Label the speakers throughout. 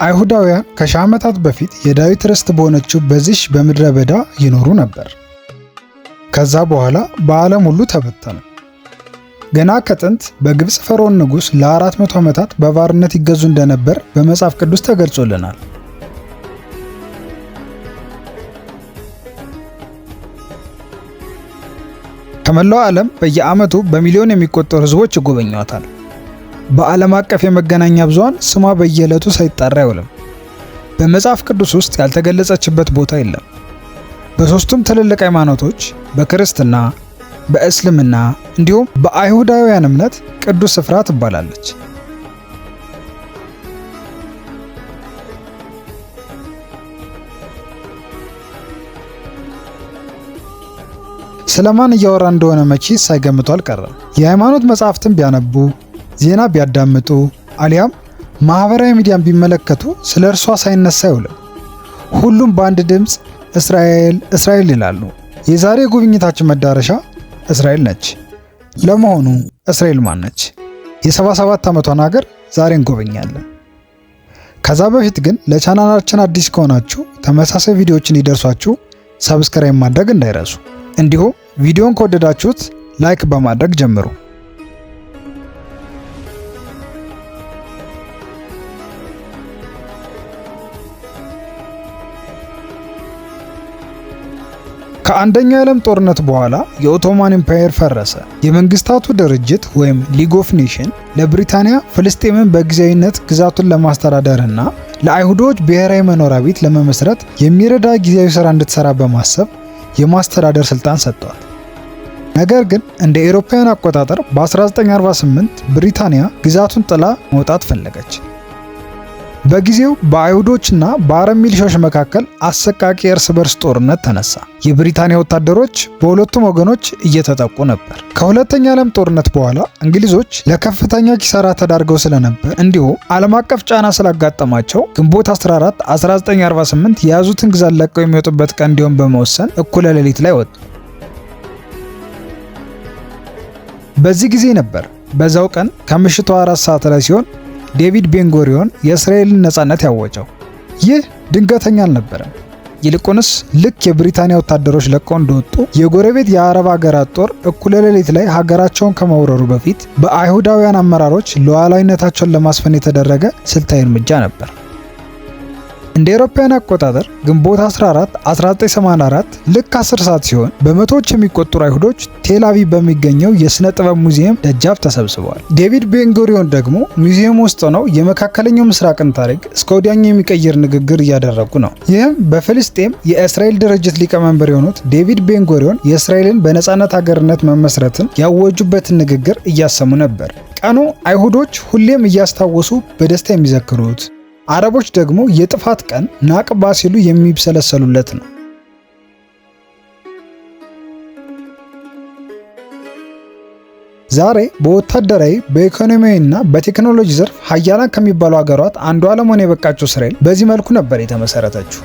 Speaker 1: አይሁዳውያን ከሺህ ዓመታት በፊት የዳዊት ርስት በሆነችው በዚሽ በምድረ በዳ ይኖሩ ነበር። ከዛ በኋላ በዓለም ሁሉ ተበተኑ። ገና ከጥንት በግብፅ ፈርዖን ንጉሥ ለ400 ዓመታት በባርነት ይገዙ እንደነበር በመጽሐፍ ቅዱስ ተገልጾልናል። ከመላው ዓለም በየዓመቱ በሚሊዮን የሚቆጠሩ ሕዝቦች ይጎበኟታል። በዓለም አቀፍ የመገናኛ ብዙሃን ስሟ በየዕለቱ ሳይጠራ አይውልም። በመጽሐፍ ቅዱስ ውስጥ ያልተገለጸችበት ቦታ የለም። በሦስቱም ትልልቅ ሃይማኖቶች በክርስትና፣ በእስልምና እንዲሁም በአይሁዳውያን እምነት ቅዱስ ስፍራ ትባላለች። ስለማን እያወራ እንደሆነ መቼስ ሳይገምቱ አልቀረም። የሃይማኖት መጽሐፍትን ቢያነቡ፣ ዜና ቢያዳምጡ አሊያም ማህበራዊ ሚዲያን ቢመለከቱ ስለ እርሷ ሳይነሳ አይውልም። ሁሉም በአንድ ድምፅ እስራኤል እስራኤል ይላሉ። የዛሬ ጉብኝታችን መዳረሻ እስራኤል ነች። ለመሆኑ እስራኤል ማን ነች? የ77 ዓመቷን ሀገር ዛሬ እንጎበኛለን። ከዛ በፊት ግን ለቻናላችን አዲስ ከሆናችሁ ተመሳሳይ ቪዲዮዎች እንዲደርሷችሁ ሰብስክራይብ ማድረግ እንዳይረሱ። እንዲሁም ቪዲዮን ከወደዳችሁት ላይክ በማድረግ ጀምሩ። ከአንደኛው የዓለም ጦርነት በኋላ የኦቶማን ኢምፓየር ፈረሰ። የመንግስታቱ ድርጅት ወይም ሊግ ኦፍ ኔሽን ለብሪታንያ ፍልስጤምን በጊዜያዊነት ግዛቱን ለማስተዳደርና ለአይሁዶች ብሔራዊ መኖሪያ ቤት ለመመስረት የሚረዳ ጊዜያዊ ሥራ እንድትሰራ በማሰብ የማስተዳደር ስልጣን ሰጥቷል። ነገር ግን እንደ አውሮፓውያን አቆጣጠር በ1948 ብሪታንያ ግዛቱን ጥላ መውጣት ፈለገች። በጊዜው በአይሁዶችና በአረብ ሚሊሻዎች መካከል አሰቃቂ እርስ በርስ ጦርነት ተነሳ። የብሪታንያ ወታደሮች በሁለቱም ወገኖች እየተጠቁ ነበር። ከሁለተኛው ዓለም ጦርነት በኋላ እንግሊዞች ለከፍተኛ ኪሳራ ተዳርገው ስለነበር እንዲሁም ዓለም አቀፍ ጫና ስላጋጠማቸው ግንቦት 14 1948 የያዙትን ግዛት ለቀው የሚወጡበት ቀን እንዲሆን በመወሰን እኩለ ሌሊት ላይ ወጡ። በዚህ ጊዜ ነበር በዛው ቀን ከምሽቱ 4 ሰዓት ላይ ሲሆን ዴቪድ ቤንጎሪዮን የእስራኤልን ነጻነት ያወጀው። ይህ ድንገተኛ አልነበረም። ይልቁንስ ልክ የብሪታንያ ወታደሮች ለቀው እንደወጡ የጎረቤት የአረብ ሀገራት ጦር እኩለ ሌሊት ላይ ሀገራቸውን ከመውረሩ በፊት በአይሁዳውያን አመራሮች ሉዓላዊነታቸውን ለማስፈን የተደረገ ስልታዊ እርምጃ ነበር። እንደ አውሮፓውያን አቆጣጠር ግንቦት 14 1984 ልክ 10 ሰዓት ሲሆን በመቶዎች የሚቆጠሩ አይሁዶች ቴል አቪቭ በሚገኘው የሥነ ጥበብ ሙዚየም ደጃፍ ተሰብስበዋል። ዴቪድ ቤንጎሪዮን ደግሞ ሙዚየም ውስጥ ሆነው የመካከለኛው ምስራቅን ታሪክ እስከ ወዲያኛው የሚቀይር ንግግር እያደረጉ ነው። ይህም በፍልስጤም የእስራኤል ድርጅት ሊቀመንበር የሆኑት ዴቪድ ቤንጎሪዮን የእስራኤልን በነጻነት ሀገርነት መመስረትን ያወጁበትን ንግግር እያሰሙ ነበር። ቀኑ አይሁዶች ሁሌም እያስታወሱ በደስታ የሚዘክሩት፣ አረቦች ደግሞ የጥፋት ቀን ናቅባ ሲሉ የሚብሰለሰሉለት ነው። ዛሬ በወታደራዊ በኢኮኖሚያዊና በቴክኖሎጂ ዘርፍ ሀያላን ከሚባሉ ሀገራት አንዷ ለመሆን የበቃችው እስራኤል በዚህ መልኩ ነበር የተመሰረተችው።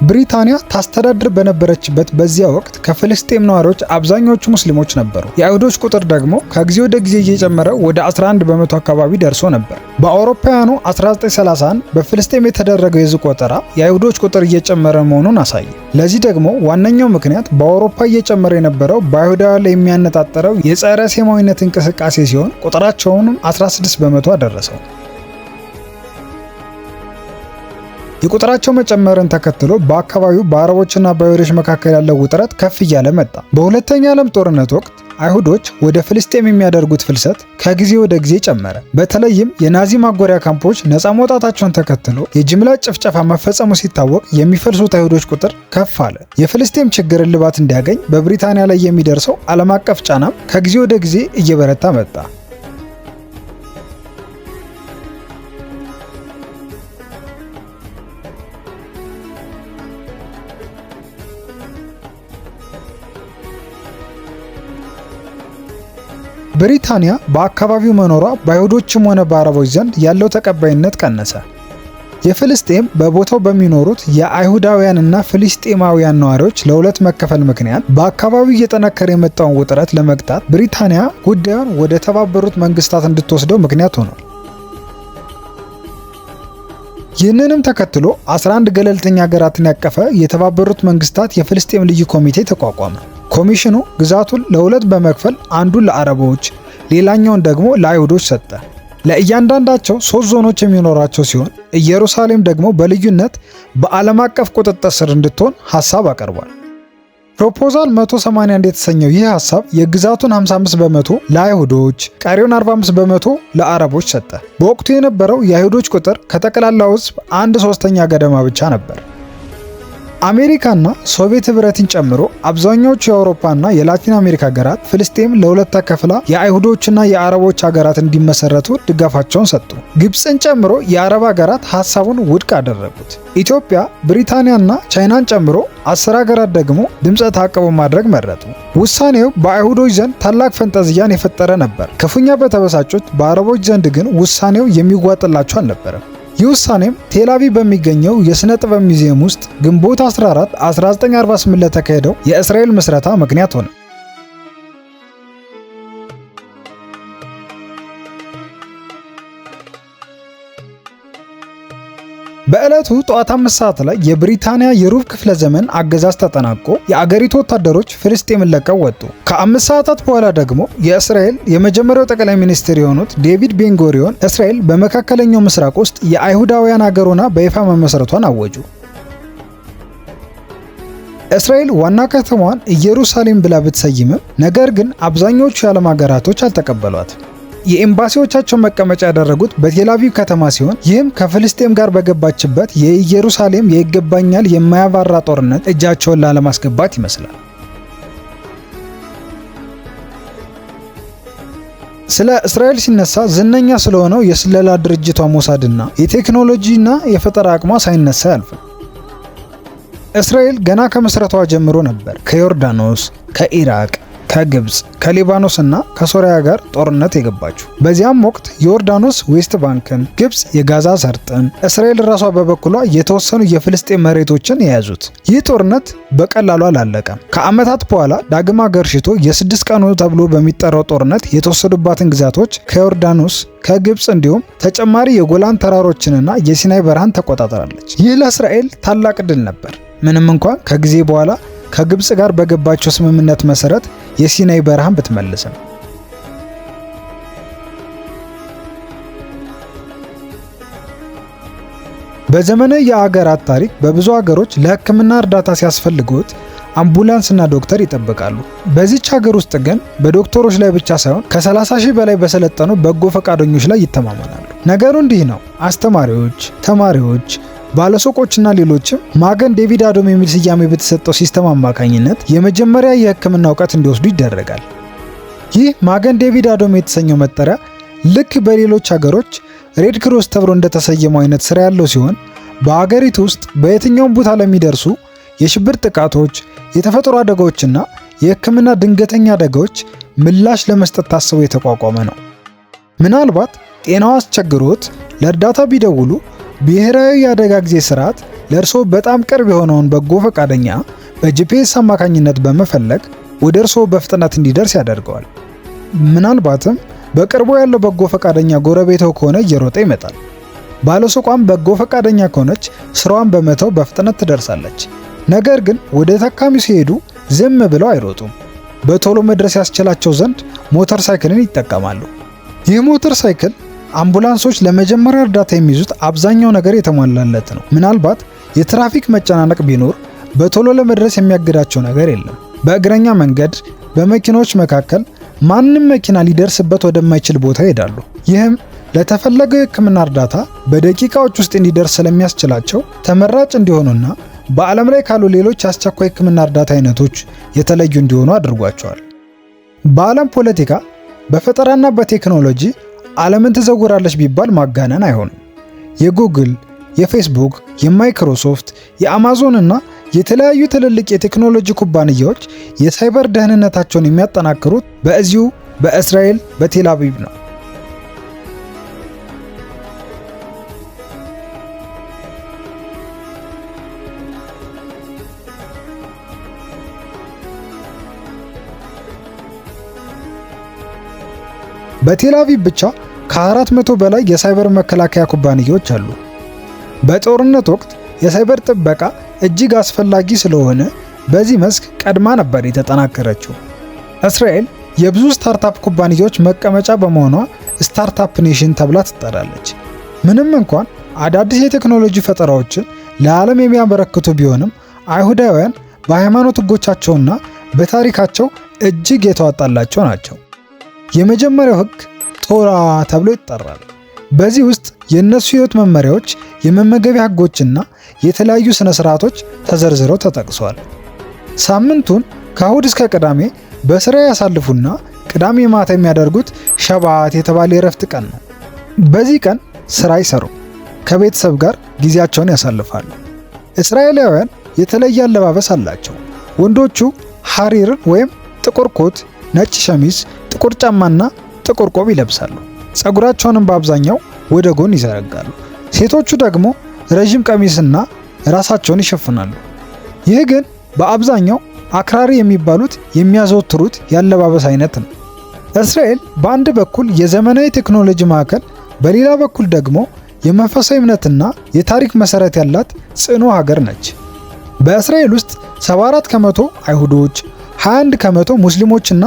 Speaker 1: ብሪታንያ ታስተዳድር በነበረችበት በዚያ ወቅት ከፍልስጤም ነዋሪዎች አብዛኞቹ ሙስሊሞች ነበሩ። የአይሁዶች ቁጥር ደግሞ ከጊዜ ወደ ጊዜ እየጨመረ ወደ 11 በመቶ አካባቢ ደርሶ ነበር። በአውሮፓውያኑ 1931 በፍልስጤም የተደረገው የሕዝብ ቆጠራ የአይሁዶች ቁጥር እየጨመረ መሆኑን አሳየ። ለዚህ ደግሞ ዋነኛው ምክንያት በአውሮፓ እየጨመረ የነበረው በአይሁዳውያን ላይ የሚያነጣጠረው የጸረ ሴማዊነት እንቅስቃሴ ሲሆን ቁጥራቸውንም 16 በመቶ አደረሰው። የቁጥራቸው መጨመርን ተከትሎ በአካባቢው በአረቦችና በአይሁዶች መካከል ያለው ውጥረት ከፍ እያለ መጣ። በሁለተኛው ዓለም ጦርነት ወቅት አይሁዶች ወደ ፍልስጤም የሚያደርጉት ፍልሰት ከጊዜ ወደ ጊዜ ጨመረ። በተለይም የናዚ ማጎሪያ ካምፖች ነፃ መውጣታቸውን ተከትሎ የጅምላ ጭፍጨፋ መፈጸሙ ሲታወቅ የሚፈልሱት አይሁዶች ቁጥር ከፍ አለ። የፍልስጤም ችግር እልባት እንዲያገኝ በብሪታንያ ላይ የሚደርሰው ዓለም አቀፍ ጫናም ከጊዜ ወደ ጊዜ እየበረታ መጣ። ብሪታንያ በአካባቢው መኖሯ በአይሁዶችም ሆነ በአረቦች ዘንድ ያለው ተቀባይነት ቀነሰ። የፍልስጤም በቦታው በሚኖሩት የአይሁዳውያንና ፍልስጤማውያን ነዋሪዎች ለሁለት መከፈል ምክንያት በአካባቢው እየጠነከረ የመጣውን ውጥረት ለመግታት ብሪታንያ ጉዳዩን ወደ ተባበሩት መንግስታት እንድትወስደው ምክንያት ሆኗል። ይህንንም ተከትሎ 11 ገለልተኛ ሀገራትን ያቀፈ የተባበሩት መንግስታት የፍልስጤም ልዩ ኮሚቴ ተቋቋመ። ኮሚሽኑ ግዛቱን ለሁለት በመክፈል አንዱን ለአረቦች ሌላኛውን ደግሞ ለአይሁዶች ሰጠ። ለእያንዳንዳቸው 3 ዞኖች የሚኖራቸው ሲሆን ኢየሩሳሌም ደግሞ በልዩነት በዓለም አቀፍ ቁጥጥር ስር እንድትሆን ሐሳብ አቀርቧል። ፕሮፖዛል 181 የተሰኘው ይህ ሐሳብ የግዛቱን 55 በመቶ ለአይሁዶች ቀሪውን 45 በመቶ ለአረቦች ሰጠ። በወቅቱ የነበረው የአይሁዶች ቁጥር ከጠቅላላው ሕዝብ 1/3 ገደማ ብቻ ነበር። አሜሪካና ሶቪየት ህብረትን ጨምሮ አብዛኛዎቹ የአውሮፓና የላቲን አሜሪካ ሀገራት ፍልስጤም ለሁለት ተከፍላ የአይሁዶችና የአረቦች ሀገራት እንዲመሰረቱ ድጋፋቸውን ሰጡ። ግብፅን ጨምሮ የአረብ ሀገራት ሐሳቡን ውድቅ አደረጉት። ኢትዮጵያ፣ ብሪታንያና ቻይናን ጨምሮ 10 ሀገራት ደግሞ ድምፀ ተአቅቦ ማድረግ መረጡ። ውሳኔው በአይሁዶች ዘንድ ታላቅ ፈንጠዝያን የፈጠረ ነበር። ክፉኛ በተበሳጩት በአረቦች ዘንድ ግን ውሳኔው የሚዋጥላቸው አልነበረም። ይህ ውሳኔም ቴል አቪቭ በሚገኘው የሥነ ጥበብ ሙዚየም ውስጥ ግንቦት 14 1948 ለተካሄደው የእስራኤል ምስረታ ምክንያት ሆነ። በዕለቱ ጠዋት 5 ሰዓት ላይ የብሪታንያ የሩብ ክፍለ ዘመን አገዛዝ ተጠናቆ የአገሪቱ ወታደሮች ፍልስጤምን ለቀው ወጡ። ከ5 ሰዓታት በኋላ ደግሞ የእስራኤል የመጀመሪያው ጠቅላይ ሚኒስትር የሆኑት ዴቪድ ቤንጎሪዮን እስራኤል በመካከለኛው ምስራቅ ውስጥ የአይሁዳውያን አገር ሆና በይፋ መመስረቷን አወጁ። እስራኤል ዋና ከተማዋን ኢየሩሳሌም ብላ ብትሰይምም ነገር ግን አብዛኞቹ የዓለም ሀገራቶች አልተቀበሏትም። የኤምባሲዎቻቸው መቀመጫ ያደረጉት በቴል አቪቭ ከተማ ሲሆን ይህም ከፍልስጤም ጋር በገባችበት የኢየሩሳሌም የይገባኛል የማያባራ ጦርነት እጃቸውን ላለማስገባት ይመስላል። ስለ እስራኤል ሲነሳ ዝነኛ ስለሆነው የስለላ ድርጅቷ ሞሳድና የቴክኖሎጂና የፈጠራ አቅሟ ሳይነሳ ያልፍም። እስራኤል ገና ከምስረቷ ጀምሮ ነበር ከዮርዳኖስ፣ ከኢራቅ፣ ከግብፅ፣ ከሊባኖስ እና ከሶሪያ ጋር ጦርነት የገባችው። በዚያም ወቅት ዮርዳኖስ ዌስት ባንክን፣ ግብፅ የጋዛ ሰርጥን፣ እስራኤል ራሷ በበኩሏ የተወሰኑ የፍልስጤም መሬቶችን የያዙት። ይህ ጦርነት በቀላሉ አላለቀም። ከዓመታት በኋላ ዳግም አገርሽቶ የ6 ቀኑ ተብሎ በሚጠራው ጦርነት የተወሰዱባትን ግዛቶች ከዮርዳኖስ፣ ከግብፅ እንዲሁም ተጨማሪ የጎላን ተራሮችንና የሲናይ በረሃን ተቆጣጠራለች። ይህ ለእስራኤል ታላቅ ድል ነበር። ምንም እንኳን ከጊዜ በኋላ ከግብፅ ጋር በገባቸው ስምምነት መሰረት የሲናይ በረሃን ብትመልስም። በዘመነ የአገራት ታሪክ በብዙ ሀገሮች ለሕክምና እርዳታ ሲያስፈልጉት አምቡላንስና ዶክተር ይጠብቃሉ። በዚች ሀገር ውስጥ ግን በዶክተሮች ላይ ብቻ ሳይሆን ከ30 ሺህ በላይ በሰለጠኑ በጎ ፈቃደኞች ላይ ይተማመናሉ። ነገሩ እንዲህ ነው። አስተማሪዎች፣ ተማሪዎች፣ ባለሱቆችና ሌሎችም ማገን ዴቪድ አዶም የሚል ስያሜ በተሰጠው ሲስተም አማካኝነት የመጀመሪያ የሕክምና እውቀት እንዲወስዱ ይደረጋል። ይህ ማገን ዴቪድ አዶም የተሰኘው መጠሪያ ልክ በሌሎች ሀገሮች ሬድ ክሮስ ተብሎ እንደተሰየመው አይነት ስራ ያለው ሲሆን በሀገሪቱ ውስጥ በየትኛውም ቦታ ለሚደርሱ የሽብር ጥቃቶች፣ የተፈጥሮ አደጋዎችና የሕክምና ድንገተኛ አደጋዎች ምላሽ ለመስጠት ታስቦ የተቋቋመ ነው። ምናልባት ጤናው አስቸግሮት ለእርዳታ ቢደውሉ ብሔራዊ የአደጋ ጊዜ ስርዓት ለእርስዎ በጣም ቅርብ የሆነውን በጎ ፈቃደኛ በጂፒኤስ አማካኝነት በመፈለግ ወደ እርስዎ በፍጥነት እንዲደርስ ያደርገዋል። ምናልባትም በቅርቡ ያለው በጎ ፈቃደኛ ጎረቤትዎ ከሆነ እየሮጠ ይመጣል። ባለሱቋም በጎ ፈቃደኛ ከሆነች ስራዋን በመተው በፍጥነት ትደርሳለች። ነገር ግን ወደ ታካሚው ሲሄዱ ዝም ብለው አይሮጡም። በቶሎ መድረስ ያስችላቸው ዘንድ ሞተር ሳይክልን ይጠቀማሉ። ይህ ሞተር ሳይክል አምቡላንሶች ለመጀመሪያ እርዳታ የሚይዙት አብዛኛው ነገር የተሟላለት ነው። ምናልባት የትራፊክ መጨናነቅ ቢኖር በቶሎ ለመድረስ የሚያግዳቸው ነገር የለም። በእግረኛ መንገድ፣ በመኪኖች መካከል ማንም መኪና ሊደርስበት ወደማይችል ቦታ ይሄዳሉ። ይህም ለተፈለገው የሕክምና እርዳታ በደቂቃዎች ውስጥ እንዲደርስ ስለሚያስችላቸው ተመራጭ እንዲሆኑና በዓለም ላይ ካሉ ሌሎች አስቸኳይ ሕክምና እርዳታ አይነቶች የተለዩ እንዲሆኑ አድርጓቸዋል። በዓለም ፖለቲካ፣ በፈጠራና በቴክኖሎጂ ዓለምን ትዘውራለች ቢባል ማጋነን አይሆንም። የጉግል፣ የፌስቡክ፣ የማይክሮሶፍት፣ የአማዞን እና የተለያዩ ትልልቅ የቴክኖሎጂ ኩባንያዎች የሳይበር ደህንነታቸውን የሚያጠናክሩት በዚሁ በእስራኤል በቴል አቪቭ ነው። በቴል አቪቭ ብቻ ከ400 በላይ የሳይበር መከላከያ ኩባንያዎች አሉ። በጦርነት ወቅት የሳይበር ጥበቃ እጅግ አስፈላጊ ስለሆነ በዚህ መስክ ቀድማ ነበር የተጠናከረችው። እስራኤል የብዙ ስታርታፕ ኩባንያዎች መቀመጫ በመሆኗ ስታርታፕ ኔሽን ተብላ ትጠራለች። ምንም እንኳን አዳዲስ የቴክኖሎጂ ፈጠራዎችን ለዓለም የሚያበረክቱ ቢሆንም አይሁዳውያን በሃይማኖት ሕጎቻቸውና በታሪካቸው እጅግ የተዋጣላቸው ናቸው። የመጀመሪያው ሕግ ቶራ ተብሎ ይጠራል። በዚህ ውስጥ የእነሱ ሕይወት መመሪያዎች፣ የመመገቢያ ሕጎችና የተለያዩ ስነ ስርዓቶች ተዘርዝረው ተጠቅሰዋል። ሳምንቱን ከእሁድ እስከ ቅዳሜ በስራ ያሳልፉና ቅዳሜ ማታ የሚያደርጉት ሸባት የተባለ የእረፍት ቀን ነው። በዚህ ቀን ስራ አይሰሩም፣ ከቤተሰብ ጋር ጊዜያቸውን ያሳልፋሉ። እስራኤላውያን የተለየ አለባበስ አላቸው። ወንዶቹ ሐሪርን ወይም ጥቁር ኮት፣ ነጭ ሸሚዝ፣ ጥቁር ጫማና ጥቁር ቆብ ይለብሳሉ። ፀጉራቸውንም በአብዛኛው ወደ ጎን ይዘረጋሉ። ሴቶቹ ደግሞ ረዥም ቀሚስና ራሳቸውን ይሸፍናሉ። ይህ ግን በአብዛኛው አክራሪ የሚባሉት የሚያዘወትሩት ያለባበስ አይነት ነው። እስራኤል በአንድ በኩል የዘመናዊ ቴክኖሎጂ ማዕከል፣ በሌላ በኩል ደግሞ የመንፈሳዊ እምነትና የታሪክ መሰረት ያላት ጽኑ ሀገር ነች። በእስራኤል ውስጥ 74 ከመቶ አይሁዶች፣ 21 ከመቶ ሙስሊሞችና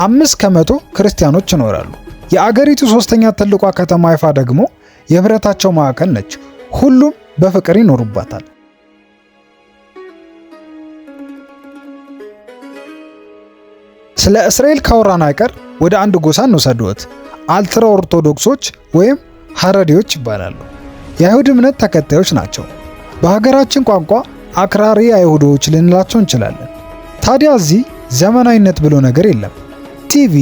Speaker 1: 5 ከመቶ ክርስቲያኖች ይኖራሉ። የአገሪቱ ሶስተኛ ትልቋ ከተማ ሃይፋ ደግሞ የህብረታቸው ማዕከል ነች። ሁሉም በፍቅር ይኖሩባታል። ስለ እስራኤል ካወራን አይቀር ወደ አንድ ጎሳ እንውሰድዎት። አልትራ ኦርቶዶክሶች ወይም ሐረዲዎች ይባላሉ። የአይሁድ እምነት ተከታዮች ናቸው። በሀገራችን ቋንቋ አክራሪ አይሁዶች ልንላቸው እንችላለን። ታዲያ እዚህ ዘመናዊነት ብሎ ነገር የለም። ቲቪ፣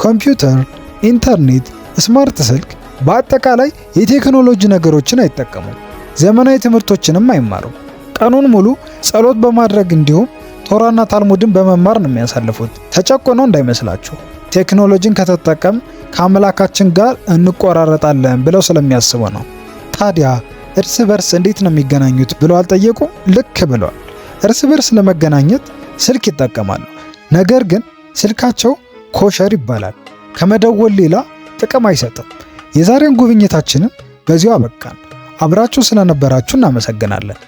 Speaker 1: ኮምፒውተር፣ ኢንተርኔት፣ ስማርት ስልክ፣ በአጠቃላይ የቴክኖሎጂ ነገሮችን አይጠቀሙም። ዘመናዊ ትምህርቶችንም አይማሩም። ቀኑን ሙሉ ጸሎት በማድረግ እንዲሁም ቶራና ታልሙድን በመማር ነው የሚያሳልፉት። ተጨቆነው እንዳይመስላችሁ። ቴክኖሎጂን ከተጠቀም ከአምላካችን ጋር እንቆራረጣለን ብለው ስለሚያስቡ ነው። ታዲያ እርስ በርስ እንዴት ነው የሚገናኙት ብለው አልጠየቁም? ልክ ብለዋል። እርስ በርስ ለመገናኘት ስልክ ይጠቀማሉ። ነገር ግን ስልካቸው ኮሸር ይባላል። ከመደወል ሌላ ጥቅም አይሰጥም። የዛሬን ጉብኝታችንን በዚሁ አበቃን። አብራችሁ ስለነበራችሁ እናመሰግናለን።